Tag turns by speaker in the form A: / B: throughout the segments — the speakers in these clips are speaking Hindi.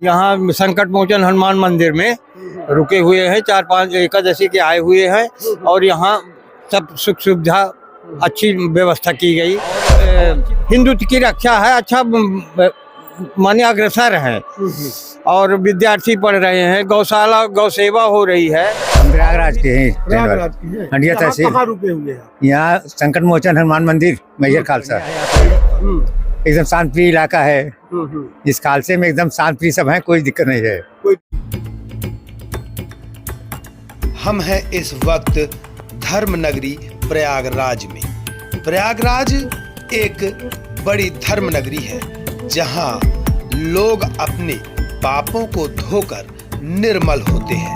A: यहाँ संकट मोचन हनुमान मंदिर में रुके हुए हैं, 4-5 एकादशी के आए हुए हैं और यहाँ सब सुख सुविधा अच्छी व्यवस्था की गई। हिंदुत्व की रक्षा है, अच्छा माने अग्रसर है और विद्यार्थी पढ़ रहे हैं, गौशाला गौ सेवा हो रही है।
B: हम प्रयागराज के हैं, हंडिया तहसील।
C: कहाँ रुके हुए हैं?
B: यहाँ संकट मोचन हनुमान मंदिर मैहर खालसा। एकदम शांति इलाका है, इस खालसे में एकदम शांति सब है, कोई दिक्कत नहीं है।
D: हम हैं इस वक्त धर्म नगरी प्रयागराज में। प्रयागराज एक बड़ी धर्म नगरी है जहां लोग अपने पापों को धोकर निर्मल होते हैं।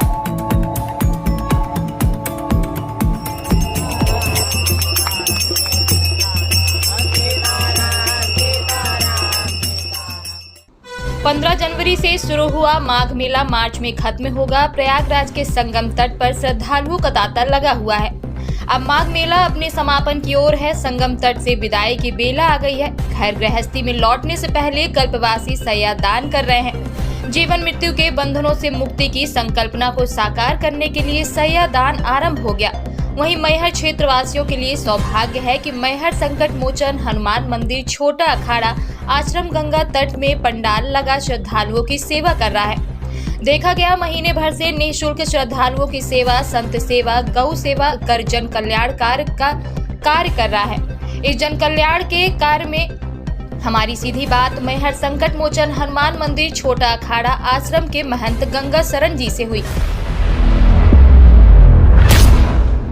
E: पंद्रह जनवरी से शुरू हुआ माघ मेला मार्च में खत्म होगा। प्रयागराज के संगम तट पर श्रद्धालुओं का तांता लगा हुआ है। अब माघ मेला अपने समापन की ओर है। संगम तट से विदाई की बेला आ गई है। घर गृहस्थी में लौटने से पहले कल्पवासी सैया दान कर रहे हैं। जीवन मृत्यु के बंधनों से मुक्ति की संकल्पना को साकार करने के लिए सैया दान आरंभ हो गया। वहीं मैहर क्षेत्रवासियों के लिए सौभाग्य है कि मैहर संकट मोचन हनुमान मंदिर छोटा अखाड़ा आश्रम गंगा तट में पंडाल लगा श्रद्धालुओं की सेवा कर रहा है। देखा गया महीने भर से निःशुल्क श्रद्धालुओं की सेवा, संत सेवा, गौ सेवा कर जन कल्याण कार्य का कार्य कर रहा है। इस जन कल्याण के कार्य में हमारी सीधी बात मैहर संकट मोचन हनुमान मंदिर छोटा अखाड़ा आश्रम के महंत गंगा शरण जी से हुई।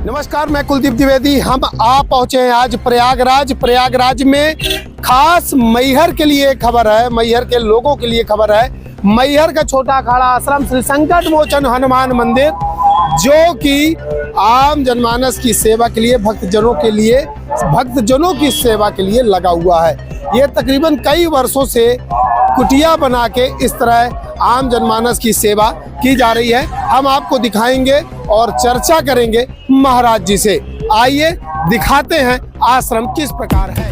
C: नमस्कार, मैं कुलदीप द्विवेदी। हम आ पहुंचे हैं आज प्रयागराज। प्रयागराज में खास मैहर के लिए खबर है, मैहर के लोगों के लिए खबर है। मैहर का छोटा अखाड़ा आश्रम श्री संकट मोचन हनुमान मंदिर, जो कि आम जनमानस की सेवा के लिए, भक्तजनों की सेवा के लिए लगा हुआ है। ये तकरीबन कई वर्षों से कुटिया बना के इस तरह आम जनमानस की सेवा की जा रही है। हम आपको दिखाएंगे और चर्चा करेंगे महाराज जी से। आइए दिखाते हैं आश्रम किस प्रकार है।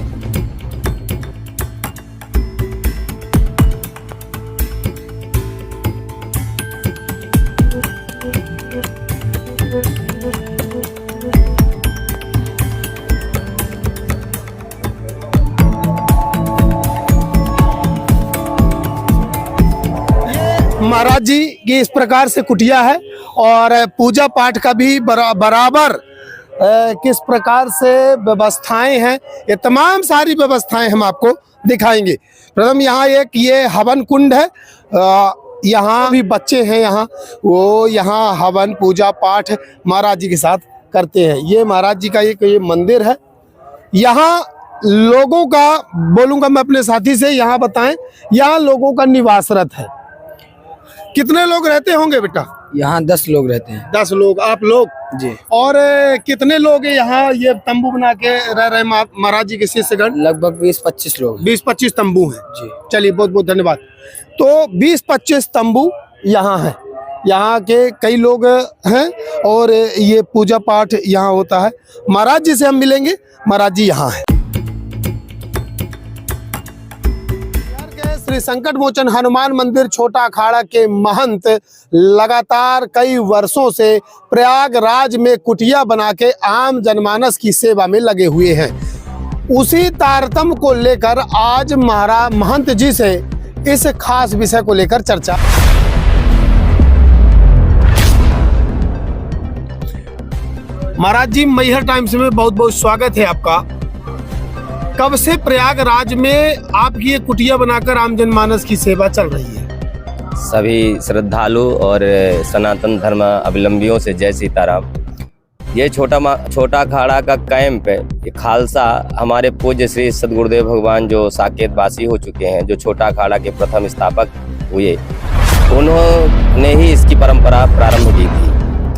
C: महाराज जी की इस प्रकार से कुटिया है और पूजा पाठ का भी बराबर किस प्रकार से व्यवस्थाएं हैं, ये तमाम सारी व्यवस्थाएं हम आपको दिखाएंगे। प्रथम यहाँ एक ये हवन कुंड है, यहाँ भी बच्चे हैं, यहाँ हवन पूजा पाठ महाराज जी के साथ करते हैं। ये महाराज जी का ये मंदिर है। यहाँ लोगों का, बोलूँगा मैं अपने साथी से, यहाँ बताएं, यहाँ लोगों का निवासरत है। कितने लोग रहते होंगे बेटा?
F: यहाँ 10 लोग रहते हैं।
C: 10 लोग, आप लोग
F: जी।
C: और कितने लोग यहाँ ये तंबू बना के रह रहे महाराज जी के शिष्यगण?
F: लगभग 20-25 लोग।
C: 20-25 तंबू हैं
F: जी।
C: चलिए, बहुत बहुत धन्यवाद। तो 20-25 तंबू यहाँ है, यहाँ के कई लोग हैं और ये पूजा पाठ यहाँ होता है। महाराज जी से हम मिलेंगे। महाराज जी यहाँ है। श्री संकट मोचन हनुमान मंदिर छोटा अखाड़ा के महंत लगातार कई वर्षों से प्रयागराज में कुटिया बना के आम जनमानस की सेवा में लगे हुए हैं। उसी तारतम्य को लेकर आज महाराज महंत जी से इस खास विषय को लेकर चर्चा। महाराज जी, मैहर टाइम्स में बहुत बहुत स्वागत है आपका। कब से प्रयागराज में आपकी ये कुटिया बनाकर आम जनमानस की सेवा चल रही है?
G: सभी श्रद्धालु और सनातन धर्म अवलंबियों से जय सीताराम। ये छोटा अखाड़ा का कैंप है। ये खालसा हमारे पूज्य श्री सदगुरुदेव भगवान जो साकेत वासी हो चुके हैं, जो छोटा अखाड़ा के प्रथम स्थापक हुए, उन्होंने ही इसकी परंपरा प्रारंभ की थी।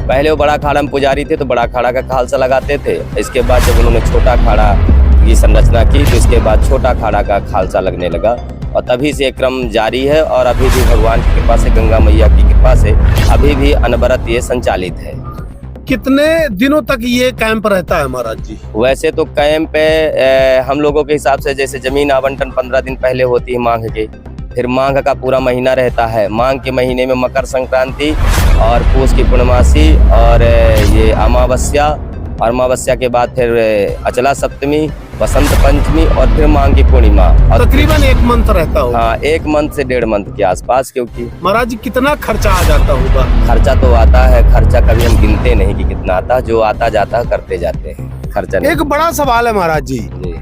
G: पहले वो बड़ा अखाड़ा में पुजारी थे तो बड़ा अखाड़ा का खालसा लगाते थे। इसके बाद जब उन्होंने छोटा अखाड़ा की संरचना की तो इसके बाद छोटा अखाड़ा का खालसा लगने लगा और तभी से क्रम जारी है। और अभी भी भगवान की कृपा से, गंगा मैया की कृपा से अभी भी अनवरत ये संचालित है।
C: कितने दिनों तक ये कैंप रहता है महाराज जी?
G: वैसे तो कैंप हम लोगों के हिसाब से जैसे जमीन आवंटन 15 दिन पहले होती है मांग के, फिर माघ का पूरा महीना रहता है। माघ के महीने में मकर संक्रांति और पूस की पूर्णमासी और ये अमावस्या, और अमावस्या के बाद फिर अचला सप्तमी, बसंत पंचमी और फिर माघ की पूर्णिमा। और
C: तकरीबन एक मंथ रहता होगा।
G: हाँ, 1 मंथ से 1.5 मंथ के आसपास। क्योंकि
C: महाराज जी कितना खर्चा आ जाता होगा?
G: खर्चा तो आता है, खर्चा कभी हम गिनते नहीं कि कितना आता, जो आता जाता करते जाते हैं, खर्चा नहीं।
C: एक बड़ा सवाल है महाराज जी,
G: जी,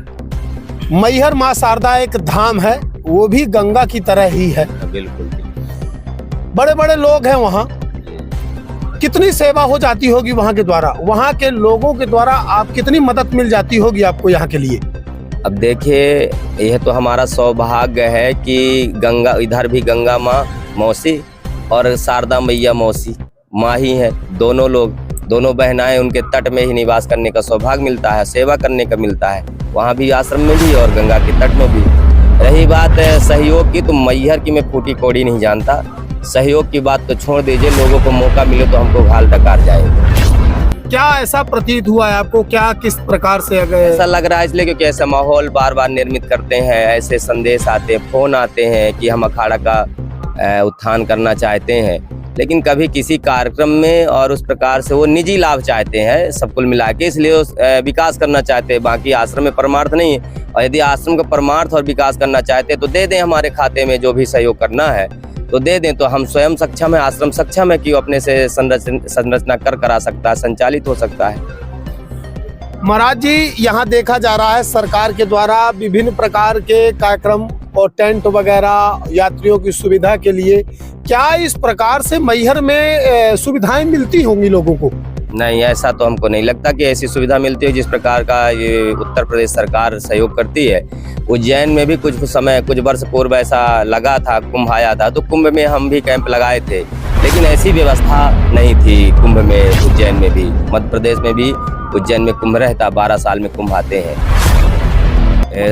C: मैहर माँ शारदा एक धाम है, वो भी गंगा की तरह ही है।
G: बिल्कुल।
C: बड़े बड़े लोग हैं वहाँ, कितनी सेवा हो जाती होगी वहाँ के द्वारा, वहाँ के लोगों के द्वारा आप कितनी मदद मिल जाती होगी आपको यहाँ के लिए?
G: अब देखिए, यह तो हमारा सौभाग्य है कि गंगा, इधर भी गंगा माँ मौसी और शारदा मैया मौसी माँ ही है। दोनों लोग, दोनों बहनाएं, उनके तट में ही निवास करने का सौभाग्य मिलता है, सेवा करने का मिलता है, वहाँ भी आश्रम में भी और गंगा के तट में भी। रही बात सहयोग की, तो मैहर की मैं फूटी कौड़ी नहीं जानता। सहयोग की बात तो छोड़ दीजिए, लोगों को मौका मिले तो हमको घाल डकार जाएंगे।
C: क्या ऐसा प्रतीत हुआ है आपको, क्या किस प्रकार से अगर
G: ऐसा लग रहा है इसलिए क्योंकि ऐसा माहौल बार बार निर्मित करते हैं, ऐसे संदेश आते हैं, फोन आते हैं कि हम अखाड़ा का उत्थान करना चाहते हैं, लेकिन कभी किसी कार्यक्रम में और उस प्रकार से वो निजी लाभ चाहते हैं सब कुल मिला के, इसलिए विकास करना चाहते हैं। बाकी आश्रम में परमार्थ नहीं है, और यदि आश्रम का परमार्थ और विकास करना चाहते हैं तो दे दें हमारे खाते में, जो भी सहयोग करना है तो दे दें, तो हम स्वयं सक्षम है, आश्रम सक्षम है कि वो अपने से संरचना करा सकता है, संचालित हो सकता है।
C: महाराज जी यहाँ देखा जा रहा है सरकार के द्वारा विभिन्न प्रकार के कार्यक्रम और टेंट वगैरह यात्रियों की सुविधा के लिए, क्या इस प्रकार से मैहर में सुविधाएं मिलती होंगी लोगों को?
G: नहीं, ऐसा तो हमको नहीं लगता कि ऐसी सुविधा मिलती है जिस प्रकार का ये उत्तर प्रदेश सरकार सहयोग करती है। उज्जैन में भी कुछ वर्ष पूर्व ऐसा लगा था, कुंभ आया था, तो कुंभ में हम भी कैंप लगाए थे, लेकिन ऐसी व्यवस्था नहीं थी कुंभ में। उज्जैन में भी, मध्य प्रदेश में भी उज्जैन में कुंभ रहता, 12 साल में कुंभ आते हैं।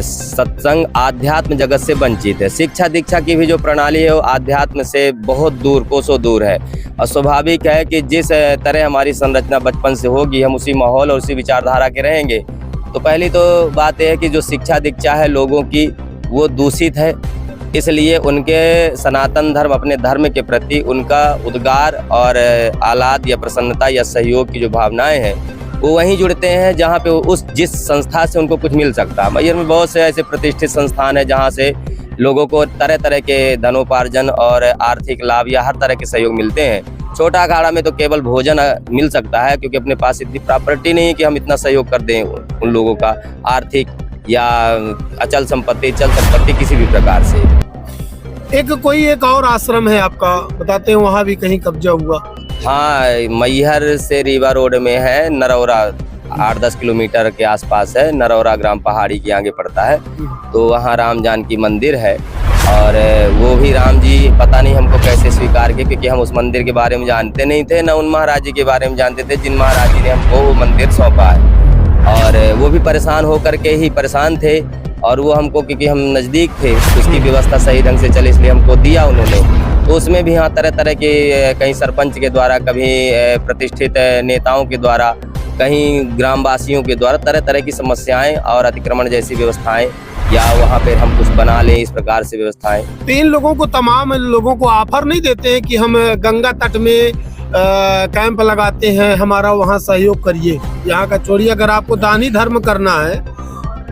G: सत्संग आध्यात्म जगत से वंचित है। शिक्षा दीक्षा की भी जो प्रणाली है वो आध्यात्म से बहुत दूर, कोसों दूर है, और स्वाभाविक है कि जिस तरह हमारी संरचना बचपन से होगी, हम उसी माहौल और उसी विचारधारा के रहेंगे। तो पहली तो बात यह है कि जो शिक्षा दीक्षा है लोगों की वो दूषित है, इसलिए उनके सनातन धर्म, अपने धर्म के प्रति उनका उद्गार और आह्लाद या प्रसन्नता या सहयोग की जो भावनाएं हैं वो वहीं जुड़ते हैं जहाँ पे उस जिस संस्था से उनको कुछ मिल सकता है। मैहर में बहुत से ऐसे प्रतिष्ठित संस्थान है जहाँ से लोगों को तरह तरह के धनोपार्जन और आर्थिक लाभ या हर तरह के सहयोग मिलते हैं। छोटा अखाड़ा में तो केवल भोजन मिल सकता है, क्योंकि अपने पास इतनी प्रॉपर्टी नहीं है कि हम इतना सहयोग कर दें उन लोगों का, आर्थिक या अचल संपत्ति, चल संपत्ति किसी भी प्रकार से।
C: एक और आश्रम है आपका, बताते हैं वहाँ भी कहीं कब्जा हुआ?
G: हाँ, मैहर से रीवा रोड में है, नरौरा 8-10 किलोमीटर के आसपास है, नरौरा ग्राम पहाड़ी के आगे पड़ता है। तो वहाँ राम जानकी मंदिर है, और वो भी राम जी पता नहीं हमको कैसे स्वीकार किए, क्योंकि हम उस मंदिर के बारे में जानते नहीं थे, न उन महाराज जी के बारे में जानते थे जिन महाराज जी ने हमको वो मंदिर सौंपा है। और वो भी परेशान होकर के ही परेशान थे, और वो हमको, क्योंकि हम नज़दीक थे, उसकी व्यवस्था सही ढंग से चले इसलिए हमको दिया उन्होंने। तो उसमें भी हाँ तरह तरह के, कहीं सरपंच के द्वारा, कभी प्रतिष्ठित नेताओं के द्वारा, कहीं ग्रामवासियों के द्वारा तरह तरह की समस्याएं और अतिक्रमण जैसी व्यवस्थाएं, या वहाँ पे हम कुछ बना लें इस प्रकार से व्यवस्थाएं।
C: तो इन लोगों को, तमाम लोगों को ऑफर नहीं देते हैं कि हम गंगा तट में कैंप लगाते हैं, हमारा वहाँ सहयोग करिए? यहाँ का चोरी, अगर आपको दानी धर्म करना है,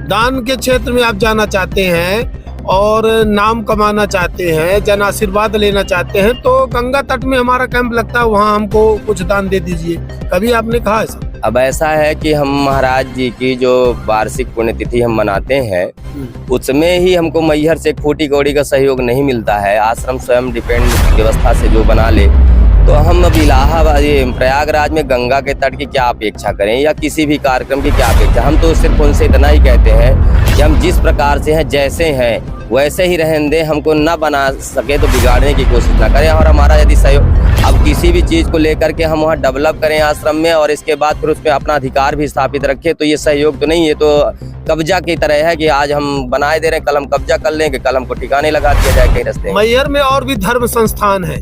C: दान के क्षेत्र में आप जाना चाहते हैं और नाम कमाना चाहते हैं, जन आशीर्वाद लेना चाहते हैं, तो गंगा तट में हमारा कैंप लगता है, वहाँ हमको कुछ दान दे दीजिए, कभी आपने कहा ऐसा?
G: अब ऐसा है कि हम महाराज जी की जो वार्षिक पुण्यतिथि हम मनाते हैं, उसमें ही हमको मैहर से फूटी कौड़ी का सहयोग नहीं मिलता है। आश्रम स्वयं डिपेंड व्यवस्था से जो बना ले, तो हम अब इलाहाबाद, प्रयागराज में गंगा के तट की क्या अपेक्षा करें, या किसी भी कार्यक्रम की क्या अपेक्षा? हम तो सिर्फ उनसे इतना ही कहते हैं कि हम जिस प्रकार से हैं, जैसे हैं वैसे ही रहने दें, हमको ना बना सके तो बिगाड़ने की कोशिश ना करें। और हमारा यदि सहयोग, अब किसी भी चीज़ को लेकर के हम वहाँ डेवलप करें आश्रम में, और इसके बाद फिर उस पर अपना अधिकार भी स्थापित रखें, तो ये सहयोग तो नहीं, ये तो कब्जा की तरह है कि आज हम बनाए दे रहे हैं, कल हम कब्जा कर लेंगे, कल हमको ठिकाने लगा दिया जाए कहीं रास्ते।
C: मैहर में और भी धर्म संस्थान है,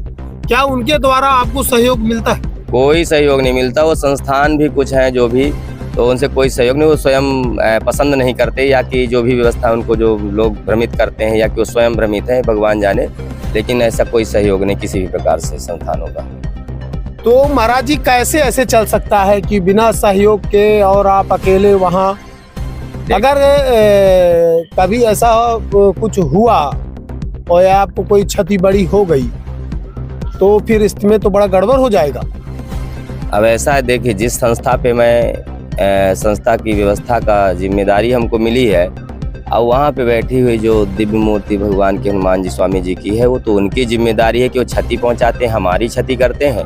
C: क्या उनके द्वारा आपको सहयोग मिलता है?
G: कोई सहयोग नहीं मिलता। वो संस्थान भी कुछ हैं जो भी तो उनसे कोई सहयोग नहीं, वो स्वयं पसंद नहीं करते, या कि जो भी व्यवस्था उनको जो लोग भ्रमित करते हैं या कि वो स्वयं भ्रमित हैं, भगवान जाने, लेकिन ऐसा कोई सहयोग नहीं किसी भी प्रकार से संस्थानों का।
C: तो महाराज जी कैसे ऐसे चल सकता है कि बिना सहयोग के और आप अकेले वहाँ, अगर कभी ऐसा कुछ हुआ और आपको कोई क्षति बड़ी हो गई तो फिर इसमें तो बड़ा गड़बड़ हो जाएगा।
G: अब ऐसा है, देखिए जिस संस्था पे मैं संस्था की व्यवस्था का जिम्मेदारी हमको मिली है, अब वहाँ पे बैठी हुई जो दिव्य मूर्ति भगवान के हनुमान जी स्वामी जी की है, वो तो उनकी जिम्मेदारी है कि वो क्षति पहुँचाते हैं, हमारी क्षति करते हैं,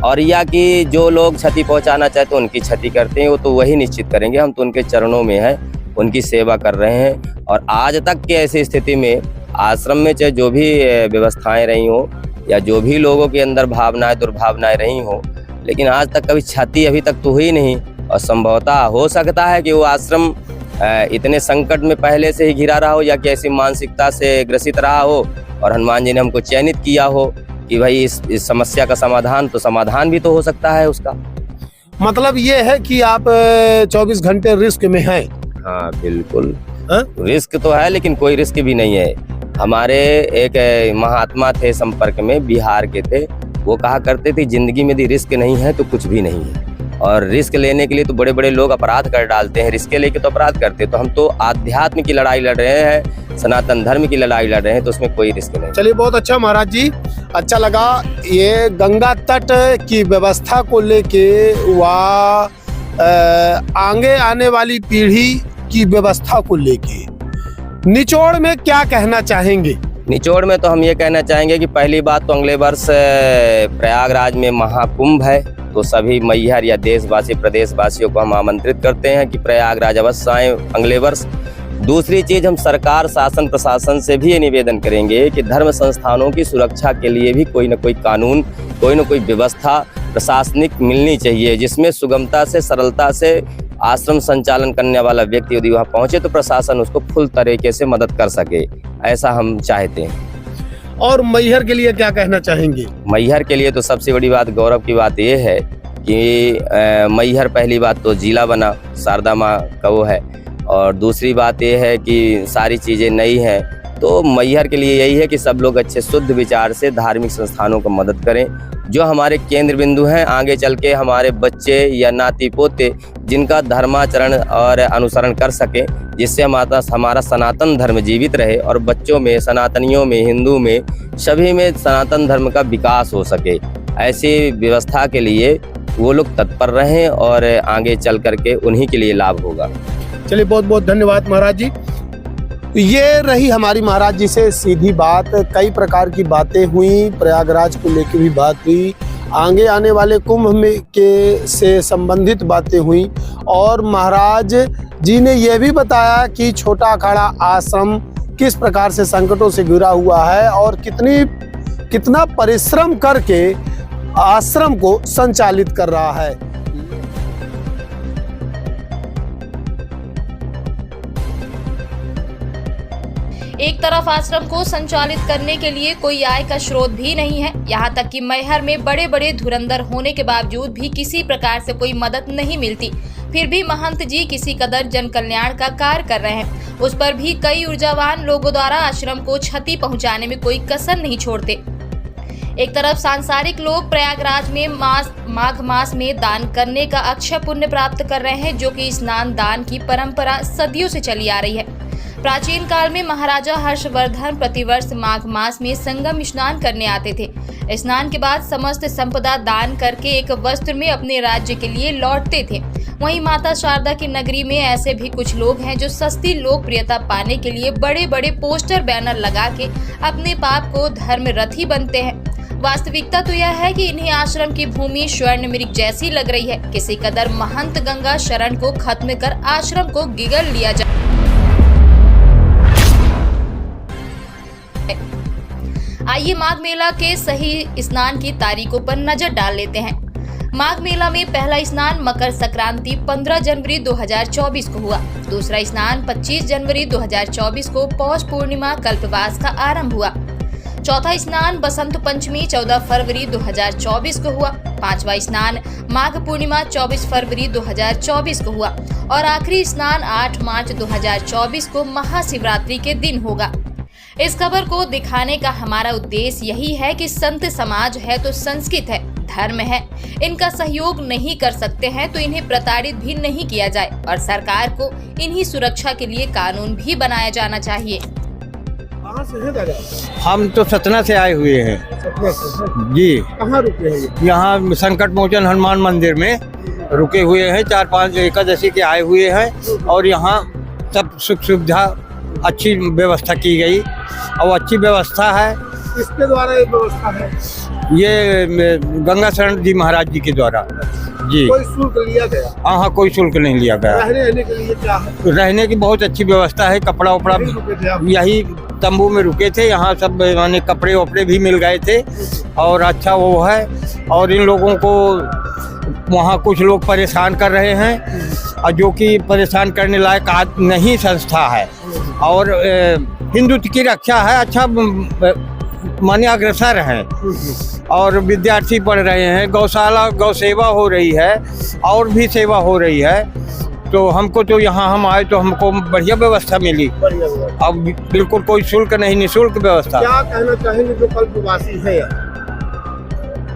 G: और या कि जो लोग क्षति पहुँचाना चाहते हैं उनकी क्षति करते हैं, वो तो वही निश्चित करेंगे। हम तो उनके चरणों में हैं, उनकी सेवा कर रहे हैं। और आज तक की ऐसी स्थिति में आश्रम में चाहे जो भी व्यवस्थाएं रही हों या जो भी लोगों के अंदर भावनाएं दुर्भावनाएं रही हों, लेकिन आज तक कभी क्षति अभी तक तो हुई नहीं। और संभवतः हो सकता है कि वो आश्रम इतने संकट में पहले से ही घिरा रहा हो या कि ऐसी मानसिकता से ग्रसित रहा हो, और हनुमान जी ने हमको चयनित किया हो कि भाई इस समस्या का समाधान भी तो हो सकता है उसका।
C: मतलब ये है कि आप 24 घंटे रिस्क में हैं।
G: हाँ बिल्कुल,
C: हाँ?
G: रिस्क तो है, लेकिन कोई रिस्क भी नहीं है। हमारे एक महात्मा थे संपर्क में, बिहार के थे, वो कहा करते थे जिंदगी में यदि रिस्क नहीं है तो कुछ भी नहीं है। और रिस्क लेने के लिए तो बड़े बड़े लोग अपराध कर डालते हैं, रिस्क लेके तो अपराध करते हैं। तो हम तो आध्यात्म की लड़ाई लड़ रहे हैं, सनातन धर्म की लड़ाई लड़ रहे हैं, तो उसमें कोई रिस्क नहीं।
C: चलिए बहुत अच्छा महाराज जी, अच्छा लगा। ये गंगा तट की व्यवस्था को लेके व आगे आने वाली पीढ़ी की व्यवस्था को लेके निचोड़ में क्या कहना चाहेंगे?
G: निचोड़ में तो हम ये कहना चाहेंगे कि पहली बात तो अगले वर्ष प्रयागराज में महाकुंभ है, तो सभी मैहर या देशवासी प्रदेशवासियों को हम आमंत्रित करते हैं कि प्रयागराज अवश्य आएं अगले वर्ष। दूसरी चीज, हम सरकार शासन प्रशासन से भी ये निवेदन करेंगे कि धर्म संस्थानों की सुरक्षा के लिए भी कोई न कोई कानून, कोई न कोई व्यवस्था प्रशासनिक मिलनी चाहिए, जिसमें सुगमता से, सरलता से आश्रम संचालन करने वाला व्यक्ति यदि वहाँ पहुँचे तो प्रशासन उसको फुल तरीके से मदद कर सके, ऐसा हम चाहते हैं।
C: और मैहर के लिए क्या कहना चाहेंगे?
G: मैहर के लिए तो सबसे बड़ी बात, गौरव की बात ये है कि मैहर पहली बात तो जिला बना, शारदा माँ का वो है, और दूसरी बात ये है कि सारी चीज़ें नई हैं। तो मैहर के लिए यही है कि सब लोग अच्छे शुद्ध विचार से धार्मिक संस्थानों को मदद करें, जो हमारे केंद्र बिंदु हैं, आगे चल के हमारे बच्चे या नाती पोते जिनका धर्माचरण और अनुसरण कर सकें, जिससे हमारा सनातन धर्म जीवित रहे और बच्चों में, सनातनियों में, हिंदू में, सभी में सनातन धर्म का विकास हो सके। ऐसी व्यवस्था के लिए वो लोग तत्पर रहें और आगे चल करके उन्हीं के लिए लाभ होगा।
C: चलिए बहुत बहुत धन्यवाद महाराज जी। ये रही हमारी महाराज जी से सीधी बात। कई प्रकार की बातें हुई, प्रयागराज को लेकर भी बात हुई, आगे आने वाले कुंभ में के से संबंधित बातें हुई, और महाराज जी ने यह भी बताया कि छोटा अखाड़ा आश्रम किस प्रकार से संकटों से घिरा हुआ है और कितना परिश्रम करके आश्रम को संचालित कर रहा है।
E: एक तरफ आश्रम को संचालित करने के लिए कोई आय का स्रोत भी नहीं है, यहाँ तक कि मैहर में बड़े बड़े धुरंधर होने के बावजूद भी किसी प्रकार से कोई मदद नहीं मिलती। फिर भी महंत जी किसी कदर जन कल्याण का कार्य कर रहे हैं, उस पर भी कई ऊर्जावान लोगों द्वारा आश्रम को क्षति पहुंचाने में कोई कसर नहीं छोड़ते। एक तरफ सांसारिक लोग प्रयागराज में माघ मास में दान करने का अक्षय पुण्य प्राप्त कर रहे हैं, जो कि स्नान दान की परंपरा सदियों से चली आ रही है। प्राचीन काल में महाराजा हर्षवर्धन प्रतिवर्ष माघ मास में संगम स्नान करने आते थे। स्नान के बाद समस्त संपदा दान करके एक वस्त्र में अपने राज्य के लिए लौटते थे। वहीं माता शारदा की नगरी में ऐसे भी कुछ लोग हैं जो सस्ती लोकप्रियता पाने के लिए बड़े बड़े पोस्टर बैनर लगा के अपने पाप को धर्म रथी बनते हैं। वास्तविकता तो यह है कि इन्हें आश्रम की भूमि स्वर्ण मृग जैसी लग रही है। किसी कदर महंत गंगा शरण को खत्म कर आश्रम को गिगल लिया जाए। आइए माघ मेला के सही स्नान की तारीखों पर नजर डाल लेते हैं। माघ मेला में पहला स्नान मकर संक्रांति 15 जनवरी 2024 को हुआ। दूसरा स्नान 25 जनवरी 2024 को पौष पूर्णिमा कल्पवास का आरंभ हुआ। चौथा स्नान बसंत पंचमी 14 फरवरी 2024 को हुआ। पांचवा स्नान माघ पूर्णिमा 24 फरवरी 2024 को हुआ और आखिरी स्नान 8 मार्च 2024 को महाशिवरात्रि के दिन होगा। इस खबर को दिखाने का हमारा उद्देश्य यही है कि संत समाज है तो संस्कृत है, धर्म है, इनका सहयोग नहीं कर सकते हैं तो इन्हें प्रताड़ित भी नहीं किया जाए और सरकार को इन्हीं सुरक्षा के लिए कानून भी बनाया जाना चाहिए।
C: कहाँ से है दादा?
A: हम तो सतना से आए हुए हैं
C: सतना से?
A: जी।
C: कहाँ रुके हैं ये?
A: यहाँ संकट मोचन हनुमान मंदिर में रुके हुए हैं। 4-5 एकादशी के आए हुए हैं और यहाँ सब सुख सुविधा अच्छी व्यवस्था की गई और अच्छी व्यवस्था है।
C: किसके द्वारा ये व्यवस्था है?
A: ये गंगा शरण जी महाराज जी के द्वारा जी।
C: कोई शुल्क लिया गया?
A: हाँ, कोई शुल्क नहीं लिया गया।
C: रहने के लिए क्या है?
A: रहने की बहुत अच्छी व्यवस्था है। कपड़ा उपड़ा
C: यहीं रुके थे आप?
A: यही तंबू में रुके थे। यहाँ सब माने कपड़े वपड़े भी मिल गए थे और अच्छा वो है। और इन लोगों को वहाँ कुछ लोग परेशान कर रहे हैं और जो कि परेशान करने लायक नहीं संस्था है और हिंदुत्व की रक्षा है। अच्छा माने अग्रसर हैं और विद्यार्थी पढ़ रहे हैं। गौशाला गौ सेवा हो रही है और भी सेवा हो रही है। तो हमको तो यहाँ हम आए तो हमको बढ़िया व्यवस्था मिली। अब बिल्कुल कोई शुल्क नहीं, निःशुल्क व्यवस्था।
C: क्या कहना चाहेंगे जो कल्पवासी है,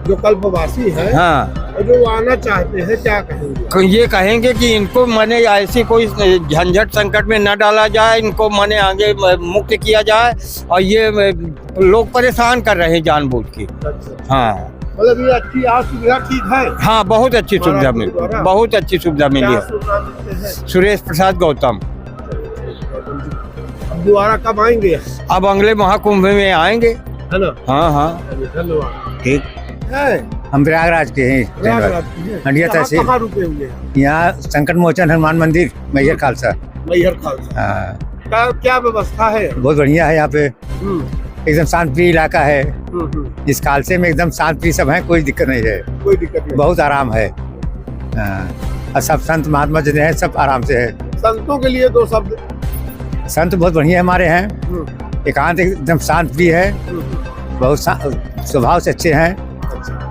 C: जो कल्पवासी है
A: हाँ,
C: और जो आना चाहते हैं, क्या कहेंगे?
A: ये कहेंगे कि इनको माने ऐसी कोई झंझट संकट में न डाला जाए, इनको माने आगे मुक्त किया जाए। और ये लोग परेशान कर रहे हैं जानबूझ के। हाँ,
C: मतलब ये अच्छी सुविधा ठीक है?
A: हाँ, बहुत अच्छी सुविधा मिली, बहुत अच्छी सुविधा मिली
C: क्या
A: है।
C: सुविधा मिलते हैं?
A: सुरेश प्रसाद गौतम।
C: अब दोबारा कब आएंगे?
A: अब अगले महाकुंभ में आएंगे।
C: है ना?
A: हाँ हाँ,
C: धन्यवाद।
A: ठीक
C: है
B: हम प्रयागराज के हैं। हंडिया तहसील।
C: कहाँ रुके हुए हैं?
B: यहाँ संकट मोचन हनुमान मंदिर मैहर खालसा।
C: मैहर खालसा।
B: हाँ,
C: क्या व्यवस्था है?
B: बहुत बढ़िया है यहाँ पे। एकदम शांति इलाका है। इस खालसे में एकदम शांति सब है, कोई दिक्कत नहीं है।
C: कोई दिक्कत नहीं।
B: बहुत आराम है। और सब संत महात्मा जितने हैं सब आराम से है।
C: संतों के लिए 2 शब्द।
B: संत बहुत बढ़िया हमारे हैं। एकांत एकदम शांत भी है, बहुत स्वभाव से अच्छे हैं।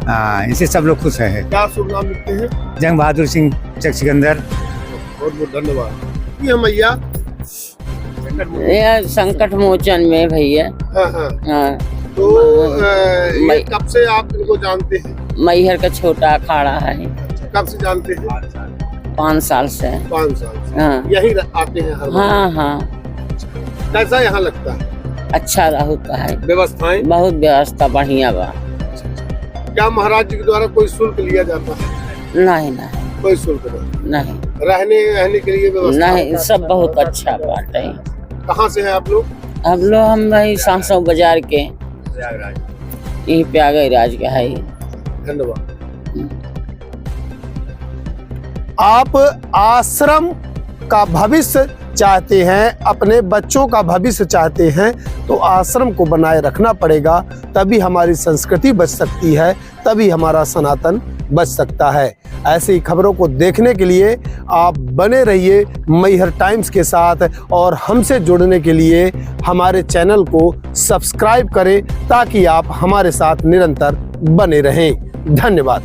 B: हाँ, इनसे सब लोग खुश हैं।
C: क्या शुभ नाम लिखते हैं?
B: जंग बहादुर सिंह चक सिकंदर।
C: बहुत बहुत धन्यवाद। ये मैया
H: यह संकट मोचन में भैया।
C: हाँ हाँ।
H: हाँ,
C: तो ये कब से आप इनको जानते हैं?
H: मैहर का छोटा अखाड़ा है।
C: कब से जानते हैं?
H: 5 साल से।
C: 5 साल से।
H: हाँ
C: यही आते हैं हर बार?
H: हाँ हाँ,
C: कैसा यहाँ लगता है?
H: अच्छा होता है।
C: व्यवस्थाएं?
H: बहुत व्यवस्था बढ़िया बा।
C: क्या महाराज जी के द्वारा कोई शुल्क लिया जाता है?
H: नहीं नहीं
C: कोई शुल्क नहीं। रहने के लिए व्यवस्था?
H: नहीं, सब बहुत अच्छा बात है।
C: कहाँ से है आप लोग?
H: हम वही सांसौ बाजार के, यही प्रयागराज के है।
C: धन्यवाद। आप आश्रम का भविष्य चाहते हैं, अपने बच्चों का भविष्य चाहते हैं, तो आश्रम को बनाए रखना पड़ेगा। तभी हमारी संस्कृति बच सकती है, तभी हमारा सनातन बच सकता है। ऐसी खबरों को देखने के लिए आप बने रहिए मैहर टाइम्स के साथ और हमसे जुड़ने के लिए हमारे चैनल को सब्सक्राइब करें ताकि आप हमारे साथ निरंतर बने रहें। धन्यवाद।